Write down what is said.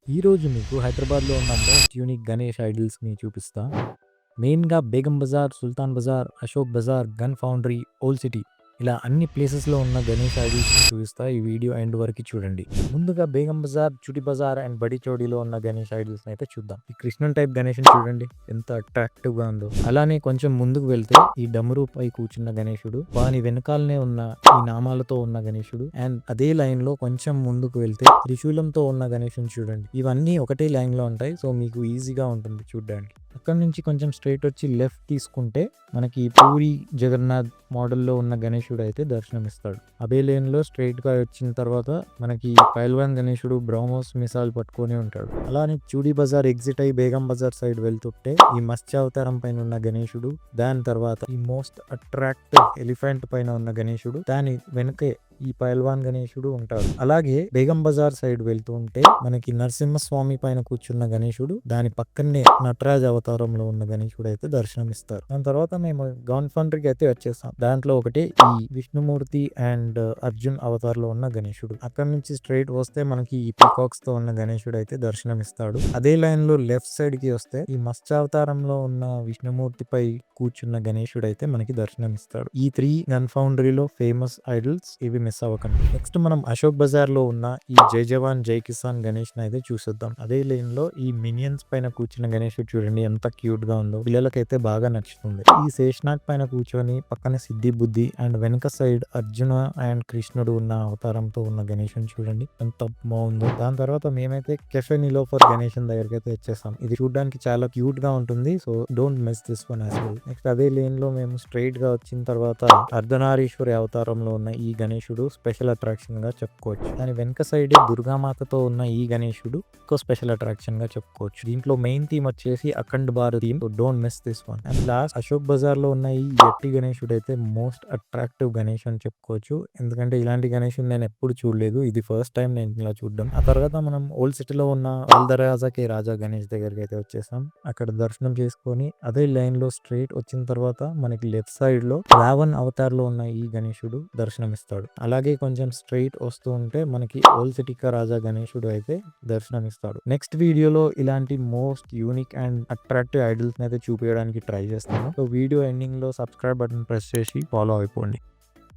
ఈరోజు మీకు హైదరాబాద్‌లో ఉన్న మోస్ట్ యూనిక్ గణేష్ ఐడల్స్‌ని చూపిస్తా. మెయిన్‌గా Begum Bazar, Sultan Bazar, Ashok Bazar, Gun Foundry, Old City ఇలా అన్ని ప్లేసెస్‌లో ఉన్న గణేష్ ఐడల్స్‌ని చూపిస్తా. ఈ వీడియో ఎండ్ వరకు చూడండి. ముందుగా బేగం బజార్, చుటి బజార్ అండ్ బడి చౌడీలో ఉన్న గణేష్ ఐడల్స్‌ని అయితే చూద్దాం. ఈ కృష్ణన్ టైప్ గణేష్‌ని చూడండి ఎంత అట్రాక్టివ్‌గా ఉందో. అలానే కొంచెం ముందుకు వెళ్తే ఈ డమరుపై కూర్చున్న గణేశుడు, వాని వెనకాలనే ఉన్న ఈ నామాలతో ఉన్న గణేశుడు అండ్ అదే లైన్‌లో కొంచెం ముందుకు వెళ్తే త్రిశూలంతో ఉన్న గణేశుని చూడండి. ఇవన్నీ ఒకటే లైన్‌లో ఉంటాయి. సో మీకు ఈజీగా ఉంటుంది చూడ్డానికి. అక్కడ నుంచి కొంచెం స్ట్రైట్ వచ్చి లెఫ్ట్ తీసుకుంటే మనకి పూరి జగన్నాథ్ మోడల్లో ఉన్న గణేశుడు అయితే దర్శనమిస్తాడు. అదే లేన్లో స్ట్రైట్‌గా వచ్చిన తర్వాత మనకి పైల్వాన్ గణేశుడు బ్రహ్మోస్ మిసాల్ పట్టుకొని ఉంటాడు. అలానే చూడి బజార్ ఎగ్జిట్ అయ్యి బేగం బజార్ సైడ్ వెళ్తుంటే ఈ మత్స్యావతారం పైన ఉన్న గణేశుడు, దాని తర్వాత ఈ మోస్ట్ అట్రాక్టివ్ ఎలిఫెంట్ పైన ఉన్న గణేశుడు, దాని వెనకే ఈ పైల్వాన్ గణేశుడు ఉంటాడు. అలాగే బేగం బజార్ సైడ్ వెళ్తూ ఉంటే మనకి నరసింహస్వామి పైన కూర్చున్న గణేశుడు, దాని పక్కనే నటరాజ్ అవతారంలో ఉన్న గణేశుడు అయితే దర్శనమిస్తారు. దాని తర్వాత మేము గన్ ఫౌండరీకి అయితే వచ్చేస్తాం. దాంట్లో ఒకటి ఈ విష్ణుమూర్తి అండ్ అర్జున్ అవతారంలో ఉన్న గణేశుడు. అక్కడ నుంచి స్ట్రైట్ వస్తే మనకి ఈ పీకాక్స్ తో ఉన్న గణేశుడు అయితే దర్శనమిస్తాడు. అదే లైన్ లో లెఫ్ట్ సైడ్ కి వస్తే ఈ మత్స్యావతారంలో ఉన్న విష్ణుమూర్తిపై కూర్చున్న గణేశుడు అయితే మనకి దర్శనమిస్తాడు. ఈ 3 గన్ ఫౌండరీలో ఫేమస్ ఐడల్స్, ఇవి మిస్ అవ్వకండి. నెక్స్ట్ మనం అశోక్ బజార్ లో ఉన్న ఈ జై జవాన్ జై కిసాన్ గణేష్ అయితే చూసేద్దాం. అదే లైన్ లో ఈ మినియన్స్ పైన కూర్చున్న గణేశుడు చూడండి ఎంత క్యూట్ గా ఉందో, పిల్లలకైతే బాగా నచ్చుతుంది. ఈ శేషనాగ్ పైన కూర్చొని పక్కన సిద్ధి బుద్ధి అండ్ వెనక సైడ్ అర్జున అండ్ కృష్ణుడు ఉన్న అవతారంతో ఉన్న గణేశుని చూడండి ఎంత బాగుందో. దాని తర్వాత మేమైతే కెఫే నిలోఫర్ గణేశన్ దగ్గరికి అయితే వచ్చేసాం. ఇది చూడడానికి చాలా క్యూట్ గా ఉంటుంది. So don't miss this one as well. Next అదే లేన్ లో మేము స్ట్రైట్ గా వచ్చిన తర్వాత అర్ధనారీశ్వరి అవతారంలో ఉన్న ఈ గణేశుడు స్పెషల్ అట్రాక్షన్ గా చెప్పుకోవచ్చు. దాని వెనక సైడ్ దుర్గామాతతో ఉన్న ఈ గణేశుడు ఇంకో స్పెషల్ అట్రాక్షన్ గా చెప్పుకోవచ్చు. దీంట్లో మెయిన్ థీమ్ వచ్చేసి Akhand Bharat theme. So don't miss this one. And last Ashok Bazar లో ఉన్న ఈ ఎట్టి గణేశుడు అయితే మోస్ట్ అట్రాక్టివ్ గణేష్ అని చెప్పుకోవచ్చు. ఎందుకంటే ఇలాంటి గణేశుడు నేను ఎప్పుడు చూడలేదు. ఇది ఫస్ట్ టైం నేను ఇలా చూడడం. ఆ తర్వాత మనం ఓల్డ్ సిటీలో ఉన్న అల్దరాజాకి రాజా గణేష్ దగ్గరికి అయితే వచ్చేసాం. అక్కడ దర్శనం చేసుకొని అదే లైన్ లో స్ట్రైట్ వచ్చిన తర్వాత మనకి లెఫ్ట్ సైడ్ లో రావణ్ అవతార్ లో ఉన్న ఈ గణేశుడు దర్శనమిస్తాడు. అలాగే కొంచెం స్ట్రైట్ వస్తూ ఉంటే మనకి ఓల్డ్ సిటీకా రాజా గణేశుడు అయితే దర్శనమిస్తాడు. నెక్స్ట్ వీడియోలో ఇలాంటి most unique and attractive idols అయితే చూపించడానికి ట్రై చేస్తాను. సో వీడియో ఎండింగ్ లో సబ్స్క్రైబ్ బటన్ ప్రెస్ చేసి ఫాలో అయిపోండి.